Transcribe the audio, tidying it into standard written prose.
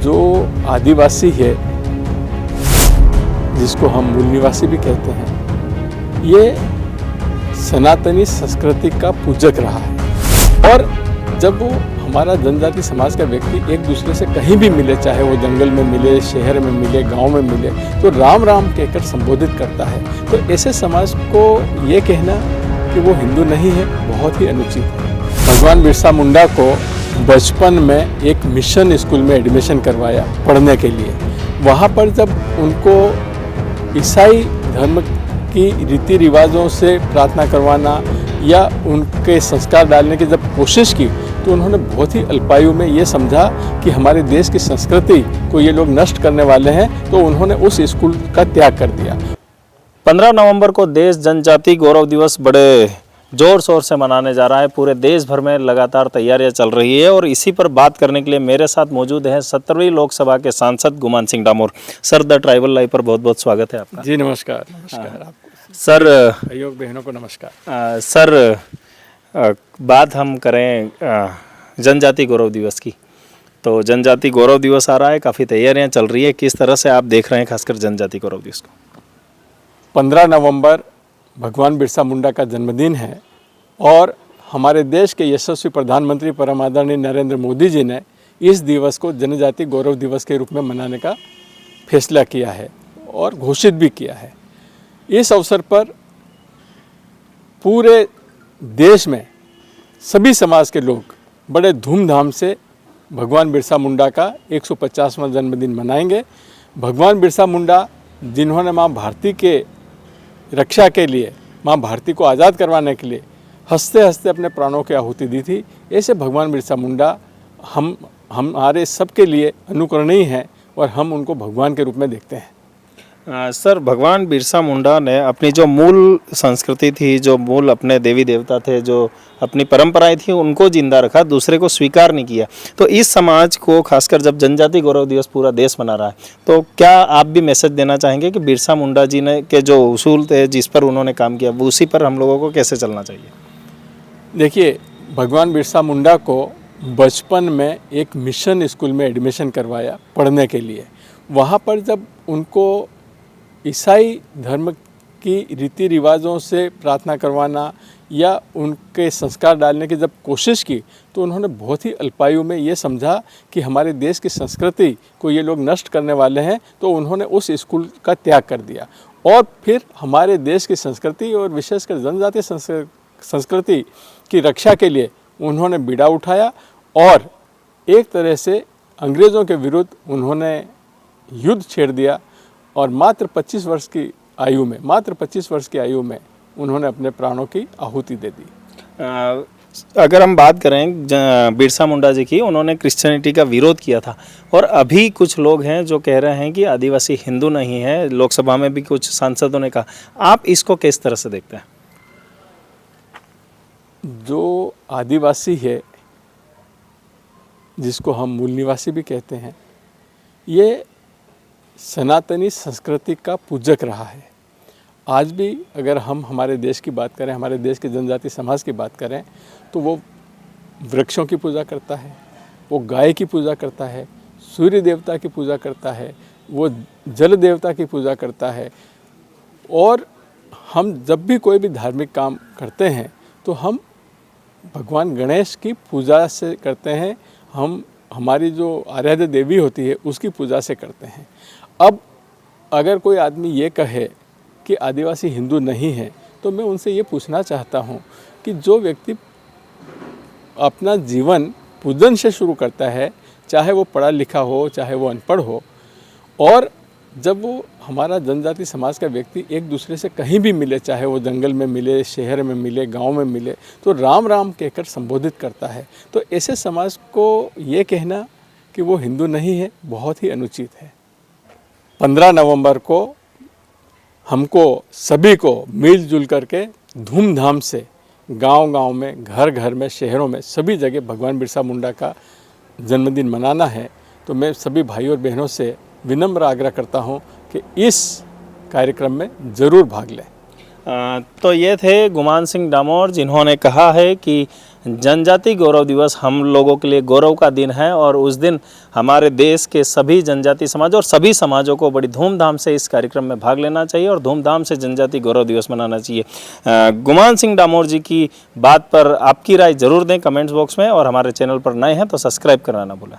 जो आदिवासी है, जिसको हम मूल निवासी भी कहते हैं, ये सनातनी संस्कृति का पूजक रहा है। और जब वो हमारा जनजाति समाज का व्यक्ति एक दूसरे से कहीं भी मिले, चाहे वो जंगल में मिले, शहर में मिले, गांव में मिले, तो राम राम कहकर संबोधित करता है। तो ऐसे समाज को ये कहना कि वो हिंदू नहीं है, बहुत ही अनुचित है। भगवान बिरसा मुंडा को बचपन में एक मिशन स्कूल में एडमिशन करवाया पढ़ने के लिए। वहाँ पर जब उनको ईसाई धर्म की रीति रिवाजों से प्रार्थना करवाना या उनके संस्कार डालने की जब कोशिश की, तो उन्होंने बहुत ही अल्पायु में ये समझा कि हमारे देश की संस्कृति को ये लोग नष्ट करने वाले हैं, तो उन्होंने उस स्कूल का त्याग कर दिया। 15 नवंबर को देश जनजाति गौरव दिवस बड़े जोर शोर से मनाने जा रहा है। पूरे देश भर में लगातार तैयारियां चल रही है और इसी पर बात करने के लिए मेरे साथ मौजूद हैं 17वीं लोकसभा के सांसद Guman Singh Damor. Sir, the tribal live पर बहुत बहुत स्वागत है आपका। जी नमस्कार। नमस्कार आपको। सर, सहयोग बहनों को नमस्कार। सर, बात हम करें जनजाति गौरव दिवस की, तो जनजाति गौरव दिवस आ रहा है, काफ़ी तैयारियां चल रही है। किस तरह से आप देख रहे हैं खासकर जनजाति गौरव दिवस को? 15 नवंबर भगवान बिरसा मुंडा का जन्मदिन है और हमारे देश के यशस्वी प्रधानमंत्री परम आदरणीय नरेंद्र मोदी जी ने इस दिवस को जनजाति गौरव दिवस के रूप में मनाने का फैसला किया है और घोषित भी किया है। इस अवसर पर पूरे देश में सभी समाज के लोग बड़े धूमधाम से भगवान बिरसा मुंडा का 150वां जन्मदिन मनाएंगे। भगवान बिरसा मुंडा, जिन्होंने माँ भारती के रक्षा के लिए, माँ भारती को आज़ाद करवाने के लिए हंसते हंसते अपने प्राणों की आहुति दी थी, ऐसे भगवान बिरसा मुंडा हमारे सबके लिए अनुकरणीय हैं और हम उनको भगवान के रूप में देखते हैं। सर, भगवान बिरसा मुंडा ने अपनी जो मूल संस्कृति थी, जो मूल अपने देवी देवता थे, जो अपनी परंपराएं थी, उनको जिंदा रखा, दूसरे को स्वीकार नहीं किया। तो इस समाज को खासकर जब जनजाति गौरव दिवस पूरा देश मना रहा है, तो क्या आप भी मैसेज देना चाहेंगे कि बिरसा मुंडा जी ने के जो उसूल थे, जिस पर उन्होंने काम किया, वो उसी पर हम लोगों को कैसे चलना चाहिए? देखिए, भगवान बिरसा मुंडा को बचपन में एक मिशन स्कूल में एडमिशन करवाया पढ़ने के लिए। वहाँ पर जब उनको ईसाई धर्म की रीति रिवाजों से प्रार्थना करवाना या उनके संस्कार डालने की जब कोशिश की, तो उन्होंने बहुत ही अल्पायु में ये समझा कि हमारे देश की संस्कृति को ये लोग नष्ट करने वाले हैं, तो उन्होंने उस स्कूल का त्याग कर दिया। और फिर हमारे देश की संस्कृति और विशेषकर जनजातीय संस्कृति की रक्षा के लिए उन्होंने बीड़ा उठाया और एक तरह से अंग्रेज़ों के विरुद्ध उन्होंने युद्ध छेड़ दिया और मात्र 25 वर्ष की आयु में उन्होंने अपने प्राणों की आहुति दे दी। अगर हम बात करें बिरसा मुंडा जी की, उन्होंने क्रिश्चियनिटी का विरोध किया था और अभी कुछ लोग हैं जो कह रहे हैं कि आदिवासी हिंदू नहीं है। लोकसभा में भी कुछ सांसदों ने कहा, आप इसको किस तरह से देखते हैं? जो आदिवासी है, जिसको हम मूल निवासी भी कहते हैं, ये सनातनी संस्कृति का पूजक रहा है। आज भी अगर हम हमारे देश की बात करें, हमारे देश के जनजाति समाज की बात करें, तो वो वृक्षों की पूजा करता है, वो गाय की पूजा करता है, सूर्य देवता की पूजा करता है, वो जल देवता की पूजा करता है। और हम जब भी कोई भी धार्मिक काम करते हैं तो हम भगवान गणेश की पूजा से करते हैं, हम हमारी जो आराध्य देवी होती है उसकी पूजा से करते हैं। अब अगर कोई आदमी ये कहे कि आदिवासी हिंदू नहीं है, तो मैं उनसे ये पूछना चाहता हूँ कि जो व्यक्ति अपना जीवन पूजन से शुरू करता है, चाहे वो पढ़ा लिखा हो, चाहे वो अनपढ़ हो, और जब वो हमारा जनजाति समाज का व्यक्ति एक दूसरे से कहीं भी मिले, चाहे वो जंगल में मिले, शहर में मिले, गांव में मिले, तो राम राम कहकर संबोधित करता है, तो ऐसे समाज को ये कहना कि वो हिंदू नहीं है, बहुत ही अनुचित है। 15 नवंबर को हमको सभी को मिलजुल करके धूमधाम से गांव-गांव में, घर-घर में, शहरों में, सभी जगह भगवान बिरसा मुंडा का जन्मदिन मनाना है। तो मैं सभी भाइयों और बहनों से विनम्र आग्रह करता हूं कि इस कार्यक्रम में ज़रूर भाग लें। तो ये थे गुमान सिंह डामोर, जिन्होंने कहा है कि जनजाति गौरव दिवस हम लोगों के लिए गौरव का दिन है और उस दिन हमारे देश के सभी जनजाति समाज और सभी समाजों को बड़ी धूमधाम से इस कार्यक्रम में भाग लेना चाहिए और धूमधाम से जनजाति गौरव दिवस मनाना चाहिए। गुमान सिंह डामोर जी की बात पर आपकी राय जरूर दें कमेंट्स बॉक्स में और हमारे चैनल पर नए हैं तो सब्सक्राइब करना ना भूलें।